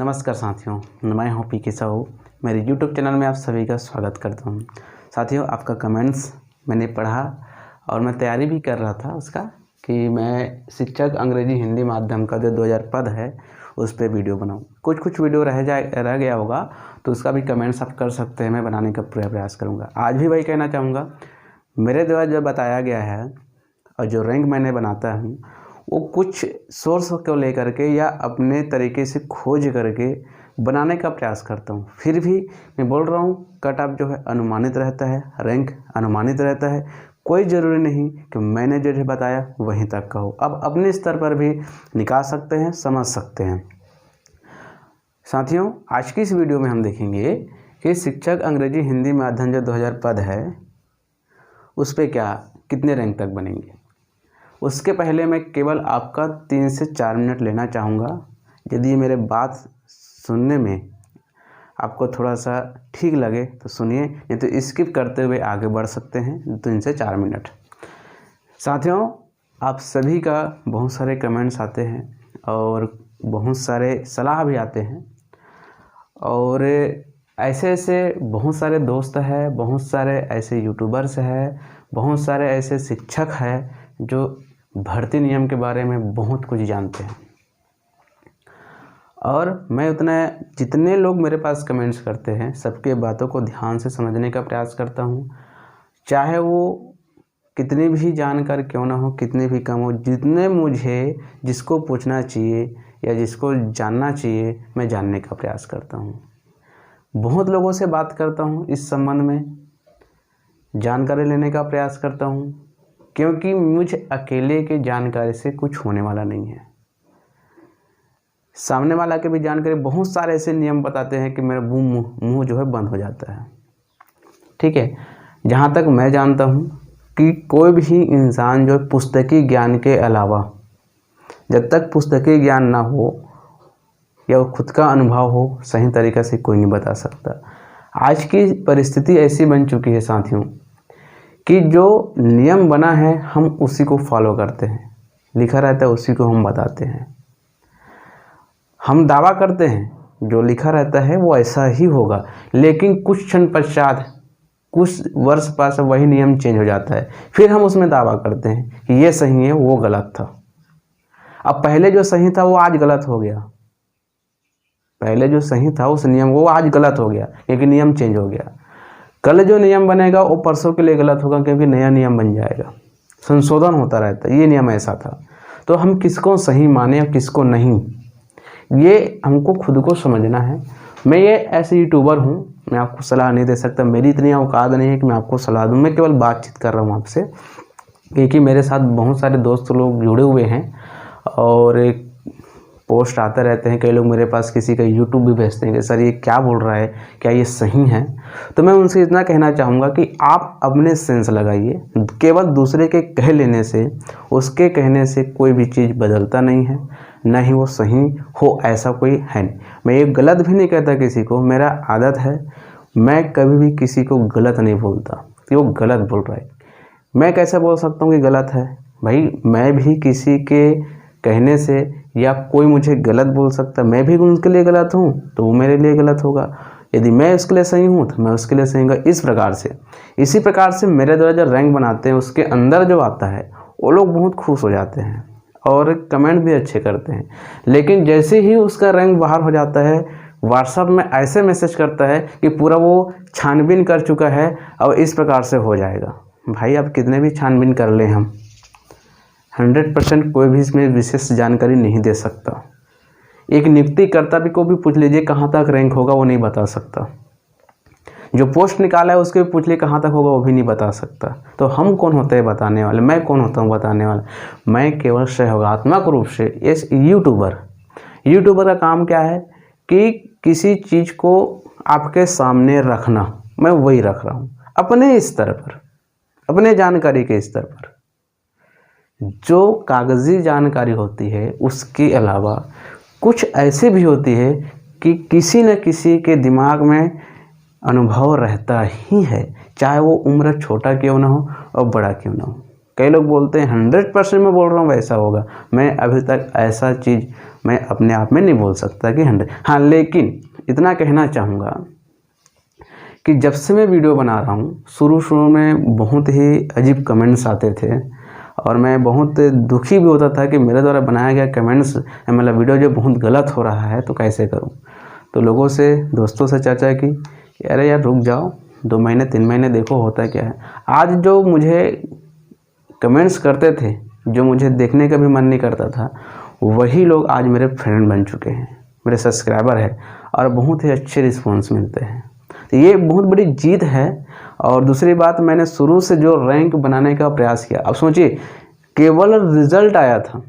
नमस्कार साथियों, मैं हूं पी के साहू। मेरे YouTube चैनल में आप सभी का स्वागत करता हूं। साथियों, आपका कमेंट्स मैंने पढ़ा और मैं तैयारी भी कर रहा था उसका कि मैं शिक्षक अंग्रेजी हिंदी माध्यम का जो 2000 पद है उस पर वीडियो बनाऊं। कुछ वीडियो रह गया होगा तो उसका भी कमेंट्स आप कर सकते हैं, मैं बनाने का पूरा प्रयास करूँगा। आज भी वही कहना चाहूँगा, मेरे द्वारा जो बताया गया है और जो रैंक मैंने बनाता हूँ वो कुछ सोर्स को लेकर के या अपने तरीके से खोज करके बनाने का प्रयास करता हूँ। फिर भी मैं बोल रहा हूँ, कट ऑफ जो है अनुमानित रहता है, रैंक अनुमानित रहता है। कोई ज़रूरी नहीं कि मैंने जो बताया वहीं तक का हो। अब अपने स्तर पर भी निकाल सकते हैं, समझ सकते हैं। साथियों, आज की इस वीडियो में हम देखेंगे कि शिक्षक अंग्रेजी हिंदी माध्यम जो 2000 पद है उस पर कितने रैंक तक बनेंगे। उसके पहले मैं केवल आपका 3 से 4 मिनट लेना चाहूँगा। यदि मेरे बात सुनने में आपको थोड़ा सा ठीक लगे तो सुनिए, नहीं तो स्किप करते हुए आगे बढ़ सकते हैं 3 से 4 मिनट। साथियों, आप सभी का बहुत सारे कमेंट्स आते हैं और बहुत सारे सलाह भी आते हैं और ऐसे बहुत सारे दोस्त हैं, बहुत सारे ऐसे यूट्यूबर्स हैं, बहुत सारे ऐसे शिक्षक हैं जो भर्ती नियम के बारे में बहुत कुछ जानते हैं। और मैं जितने लोग मेरे पास कमेंट्स करते हैं सबके बातों को ध्यान से समझने का प्रयास करता हूँ, चाहे वो कितनी भी जानकार क्यों ना हो, कितनी भी कम हो। जितने मुझे जिसको पूछना चाहिए या जिसको जानना चाहिए मैं जानने का प्रयास करता हूँ। बहुत लोगों से बात करता हूँ, इस संबंध में जानकारी लेने का प्रयास करता हूँ, क्योंकि मुझे अकेले के जानकारी से कुछ होने वाला नहीं है। सामने वाला के भी जानकारी, बहुत सारे ऐसे नियम बताते हैं कि मेरा मुंह जो है बंद हो जाता है। ठीक है, जहाँ तक मैं जानता हूँ कि कोई भी इंसान जो पुस्तकीय ज्ञान के अलावा, जब तक पुस्तकीय ज्ञान ना हो या वो खुद का अनुभव हो, सही तरीक़े से कोई नहीं बता सकता। आज की परिस्थिति ऐसी बन चुकी है साथियों कि जो नियम बना है हम उसी को फॉलो करते हैं, लिखा रहता है उसी को हम बताते हैं। हम दावा करते हैं जो लिखा रहता है वो ऐसा ही होगा, लेकिन कुछ क्षण पश्चात, कुछ वर्ष पास वही नियम चेंज हो जाता है। फिर हम उसमें दावा करते हैं कि ये सही है, वो गलत था। अब पहले जो सही था वो आज गलत हो गया, पहले जो सही था उस नियम वो आज गलत हो गया क्योंकि नियम चेंज हो गया। कल जो नियम बनेगा वो परसों के लिए गलत होगा क्योंकि नया नियम बन जाएगा। संशोधन होता रहता है, ये नियम ऐसा था। तो हम किसको सही माने और किसको नहीं, ये हमको खुद को समझना है। मैं ये ऐसे यूट्यूबर हूँ, मैं आपको सलाह नहीं दे सकता, मेरी इतनी औकात नहीं है कि मैं आपको सलाह दूँ। मैं केवल बातचीत कर रहा हूँ आपसे, क्योंकि मेरे साथ बहुत सारे दोस्त लोग जुड़े हुए हैं और एक पोस्ट आते रहते हैं। कई लोग मेरे पास किसी का यूट्यूब भी भेजते हैं कि सर ये क्या बोल रहा है, क्या ये सही है। तो मैं उनसे इतना कहना चाहूँगा कि आप अपने सेंस लगाइए। केवल दूसरे के कह लेने से, उसके कहने से कोई भी चीज़ बदलता नहीं है, ना ही वो सही हो ऐसा कोई है नहीं। मैं ये गलत भी नहीं कहता किसी को, मेरा आदत है मैं कभी भी किसी को गलत नहीं बोलता कि वो गलत बोल रहा है। मैं कैसे बोल सकता हूँ कि गलत है? भाई, मैं भी किसी के कहने से या कोई मुझे गलत बोल सकता, मैं भी उनके लिए गलत हूँ तो वो मेरे लिए गलत होगा। यदि मैं उसके लिए सही हूँ तो मैं उसके लिए सही हूँ। इसी प्रकार से मेरे द्वारा जो रैंक बनाते हैं उसके अंदर जो आता है वो लोग बहुत खुश हो जाते हैं और कमेंट भी अच्छे करते हैं। लेकिन जैसे ही उसका रैंक बाहर हो जाता है, व्हाट्सएप में ऐसे मैसेज करता है कि पूरा वो छानबीन कर चुका है और इस प्रकार से हो जाएगा। भाई, आप कितने भी छानबीन कर लें, हम 100% कोई भी इसमें विशेष जानकारी नहीं दे सकता। एक नियुक्तिकर्ता भी को भी पूछ लीजिए कहाँ तक रैंक होगा, वो नहीं बता सकता। जो पोस्ट निकाला है उसके भी पूछ लिए कहाँ तक होगा, वो भी नहीं बता सकता। तो हम कौन होते हैं बताने वाले? मैं कौन होता हूँ बताने वाला? मैं केवल सहयोगात्मक रूप से इस यूट्यूबर का काम क्या है कि किसी चीज़ को आपके सामने रखना। मैं वही रख रहा हूँ अपने स्तर पर, अपने जानकारी के स्तर पर। जो कागज़ी जानकारी होती है उसके अलावा कुछ ऐसी भी होती है कि किसी न किसी के दिमाग में अनुभव रहता ही है, चाहे वो उम्र छोटा क्यों ना हो और बड़ा क्यों ना हो। कई लोग बोलते हैं 100% मैं बोल रहा हूँ वैसा होगा, मैं अभी तक ऐसा चीज़ मैं अपने आप में नहीं बोल सकता कि 100। हाँ, लेकिन इतना कहना चाहूँगा कि जब से मैं वीडियो बना रहा हूँ, शुरू में बहुत ही अजीब कमेंट्स आते थे और मैं बहुत दुखी भी होता था कि मेरे द्वारा बनाया गया कमेंट्स मतलब वीडियो जो बहुत गलत हो रहा है तो कैसे करूँ। तो लोगों से, दोस्तों से चर्चा की कि अरे यार रुक जाओ, 2 महीने 3 महीने देखो होता क्या है। आज जो मुझे कमेंट्स करते थे, जो मुझे देखने का भी मन नहीं करता था, वही लोग आज मेरे फ्रेंड बन चुके हैं, मेरे सब्सक्राइबर है और बहुत ही अच्छे रिस्पॉन्स मिलते हैं। तो ये बहुत बड़ी जीत है। और दूसरी बात, मैंने शुरू से जो रैंक बनाने का प्रयास किया, अब सोचिए केवल रिजल्ट आया था,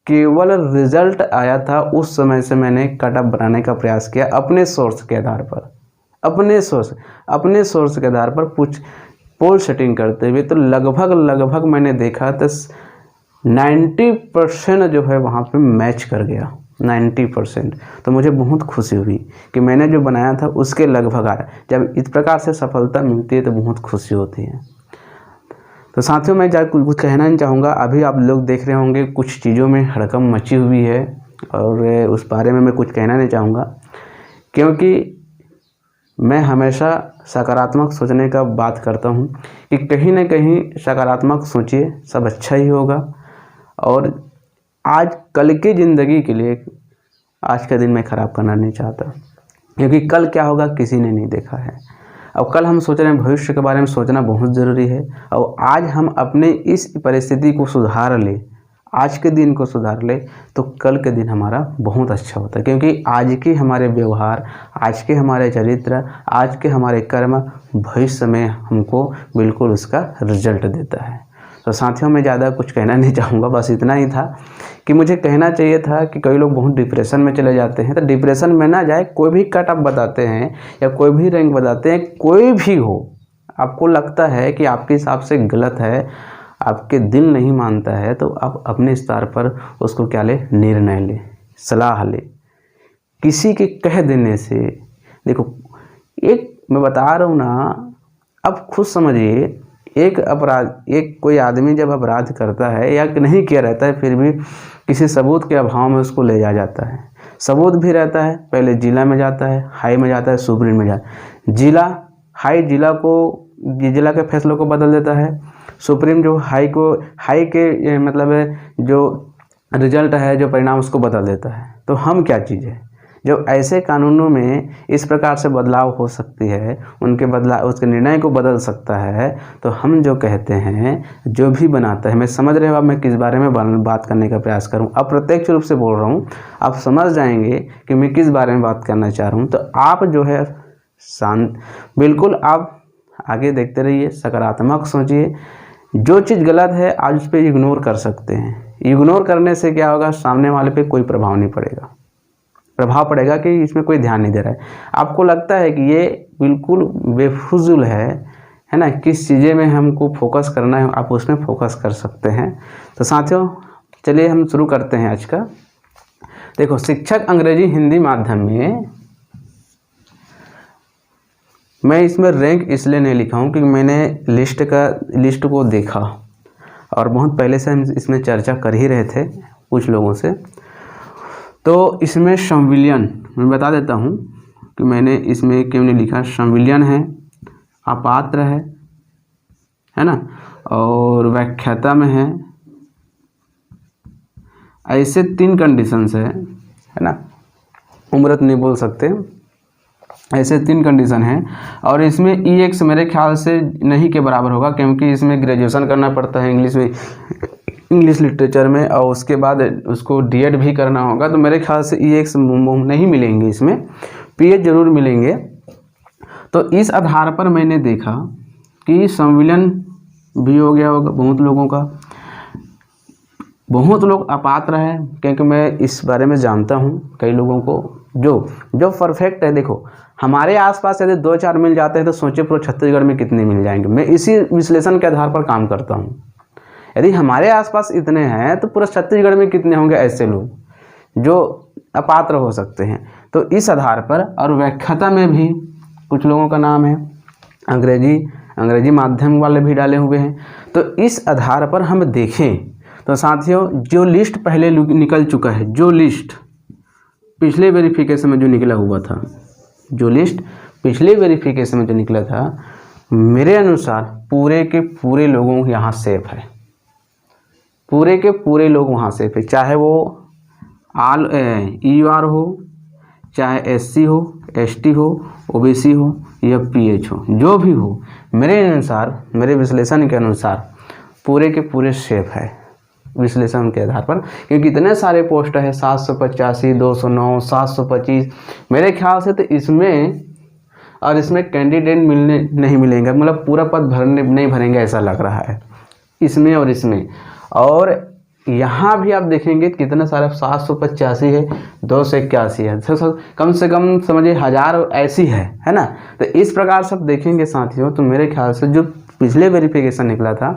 केवल रिजल्ट आया था उस समय से मैंने कटअप बनाने का प्रयास किया अपने सोर्स के आधार पर, अपने सोर्स के आधार पर कुछ पोल सेटिंग करते हुए। तो लगभग मैंने देखा तो 90% जो है वहाँ पे मैच कर गया, 90%। तो मुझे बहुत खुशी हुई कि मैंने जो बनाया था उसके लगभग आया। जब इस प्रकार से सफलता मिलती है तो बहुत खुशी होती है। तो साथियों, मैं कुछ कहना नहीं चाहूँगा। अभी आप लोग देख रहे होंगे कुछ चीज़ों में हड़कंप मची हुई है और उस बारे में मैं कुछ कहना नहीं चाहूँगा, क्योंकि मैं हमेशा सकारात्मक सोचने का बात करता हूँ कि कहीं ना कहीं सकारात्मक सोचिए, सब अच्छा ही होगा। और आज कल की ज़िंदगी के लिए आज का दिन मैं ख़राब करना नहीं चाहता, क्योंकि कल क्या होगा किसी ने नहीं देखा है। अब कल हम सोच रहे हैं, भविष्य के बारे में सोचना बहुत ज़रूरी है। और आज हम अपने इस परिस्थिति को सुधार ले, आज के दिन को सुधार ले, तो कल के दिन हमारा बहुत अच्छा होता है। क्योंकि आज के हमारे व्यवहार, आज के हमारे चरित्र, आज के हमारे कर्म भविष्य में हमको बिल्कुल उसका रिजल्ट देता है। तो साथियों, मैं ज़्यादा कुछ कहना नहीं चाहूँगा, बस इतना ही था कि मुझे कहना चाहिए था कि कई लोग बहुत डिप्रेशन में चले जाते हैं। तो डिप्रेशन में ना जाए, कोई भी कट अप बताते हैं या कोई भी रैंक बताते हैं, कोई भी हो, आपको लगता है कि आपके हिसाब से गलत है, आपके दिल नहीं मानता है, तो आप अपने स्तर पर उसको क्या ले, निर्णय ले, सलाह ले। किसी के कह देने से, देखो एक मैं बता रहा हूँ ना, अब खुद समझिए, एक कोई आदमी जब अपराध करता है या नहीं किया रहता है, फिर भी किसी सबूत के अभाव में उसको ले जाया जाता है। सबूत भी रहता है, पहले जिला में जाता है, हाई में जाता है, सुप्रीम में जाता है। जिला के फैसलों को बदल देता है, सुप्रीम जो हाई के मतलब जो रिजल्ट है, जो परिणाम, उसको बदल देता है। तो हम क्या चीज़ है, जब ऐसे कानूनों में इस प्रकार से बदलाव हो सकती है, उसके निर्णय को बदल सकता है, तो हम जो कहते हैं, जो भी बनाता है, मैं समझ रहे हो अब मैं किस बारे में बात करने का प्रयास करूं, अप्रत्यक्ष रूप से बोल रहा हूं, आप समझ जाएंगे कि मैं किस बारे में बात करना चाह रहा हूं। तो आप जो है शांत, बिल्कुल आप आगे देखते रहिए, सकारात्मक सोचिए। जो चीज़ गलत है आज उस पर इग्नोर कर सकते हैं। इग्नोर करने से क्या होगा, सामने वाले पे कोई प्रभाव नहीं पड़ेगा, प्रभाव पड़ेगा कि इसमें कोई ध्यान नहीं दे रहा है। आपको लगता है कि ये बिल्कुल बेफुजुल है ना, किस चीज़ें में हमको फोकस करना है, आप उसमें फोकस कर सकते हैं। तो साथियों, चलिए हम शुरू करते हैं आज का। देखो, शिक्षक अंग्रेजी हिंदी माध्यम में मैं इसमें रैंक इसलिए नहीं लिखा हूँ क्योंकि मैंने लिस्ट को देखा और बहुत पहले से हम इसमें चर्चा कर ही रहे थे कुछ लोगों से। तो इसमें संविलियन मैं बता देता हूँ कि मैंने इसमें क्यों नहीं लिखा। संविलियन है, अपात्र है ना, और व्याख्याता में है। ऐसे 3 कंडीशंस है ना, उम्रत नहीं बोल सकते, ऐसे 3 कंडीशन हैं। और इसमें EX मेरे ख्याल से नहीं के बराबर होगा, क्योंकि इसमें ग्रेजुएशन करना पड़ता है इंग्लिश लिटरेचर में, और उसके बाद उसको DED भी करना होगा। तो मेरे ख्याल से EX नहीं मिलेंगे, इसमें PH जरूर मिलेंगे। तो इस आधार पर मैंने देखा कि संविलियन भी हो गया होगा बहुत लोगों का, बहुत लोग अपात्र है, क्योंकि मैं इस बारे में जानता हूँ कई लोगों को जो परफेक्ट है। देखो, हमारे आसपास यदि 2-4 मिल जाते हैं तो सोचिए पूरे छत्तीसगढ़ में कितने मिल जाएंगे। मैं इसी विश्लेषण के आधार पर काम करता हूँ। यदि हमारे आसपास इतने हैं तो पूरे छत्तीसगढ़ में कितने होंगे ऐसे लोग जो अपात्र हो सकते हैं। तो इस आधार पर, और व्याख्याता में भी कुछ लोगों का नाम है, अंग्रेजी माध्यम वाले भी डाले हुए हैं। तो इस आधार पर हम देखें तो साथियों जो लिस्ट पहले निकल चुका है, जो लिस्ट पिछले वेरिफिकेशन में जो निकला हुआ था, जो लिस्ट पिछले वेरिफिकेशन में जो निकला था, मेरे अनुसार पूरे के पूरे लोगों यहाँ सेफ है, पूरे के पूरे लोग वहाँ सेफ है, चाहे वो ऑल EUR हो, चाहे SC हो, ST हो, OBC हो या PH हो, जो भी हो, मेरे अनुसार, मेरे विश्लेषण के अनुसार पूरे के पूरे सेफ है विश्लेषण के आधार पर, क्योंकि इतने सारे पोस्ट है 785, 209, 725, मेरे ख्याल से तो इसमें और इसमें कैंडिडेट मिलने नहीं मिलेंगे, मतलब पूरा पद भरने नहीं भरेंगे ऐसा लग रहा है इसमें और इसमें। और यहाँ भी आप देखेंगे कितने सारे 785 है, 281 है, कम से कम समझिए 1000 ऐसी है ना। तो इस प्रकार से आप देखेंगे साथियों, तो मेरे ख्याल से जो पिछले वेरिफिकेशन निकला था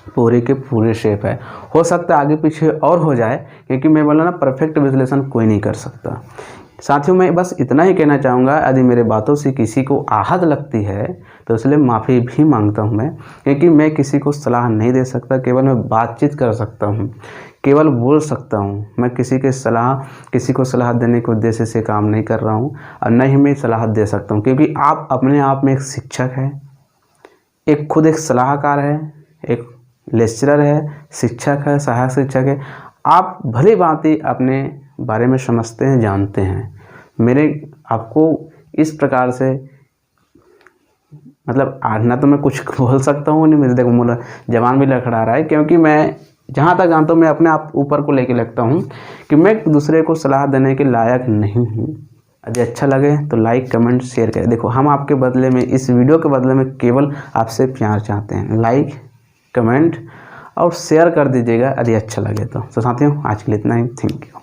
पूरे के पूरे शेप है। हो सकता है आगे पीछे और हो जाए, क्योंकि मैं बोला ना परफेक्ट विश्लेषण कोई नहीं कर सकता। साथियों मैं बस इतना ही कहना चाहूँगा, यदि मेरे बातों से किसी को आहत लगती है तो इसलिए माफ़ी भी मांगता हूँ मैं, क्योंकि मैं किसी को सलाह नहीं दे सकता, केवल मैं बातचीत कर सकता हूँ, केवल बोल सकता हूँ। मैं किसी को सलाह देने के उद्देश्य से काम नहीं कर रहा हूँ और न ही मैं सलाह दे सकता हूँ, क्योंकि आप अपने आप में एक शिक्षक है, खुद एक सलाहकार है, एक लेक्चरर है, शिक्षक है, सहायक शिक्षक है। आप भली भांति अपने बारे में समझते हैं, जानते हैं। मेरे आपको इस प्रकार से मतलब ना तो मैं कुछ बोल सकता हूँ, नहीं मेरे देखो मेरा जवान भी लड़खड़ा रहा है, क्योंकि मैं जहाँ तक जानता हूँ मैं अपने आप ऊपर को लेके लगता हूँ कि मैं दूसरे को सलाह देने के लायक नहीं हूँ। यदि अच्छा लगे तो लाइक कमेंट शेयर करें। देखो हम आपके बदले में, इस वीडियो के बदले में केवल आपसे प्यार चाहते हैं। लाइक कमेंट और शेयर कर दीजिएगा यदि अच्छा लगे तो। साथियों आज के लिए इतना ही, थैंक यू।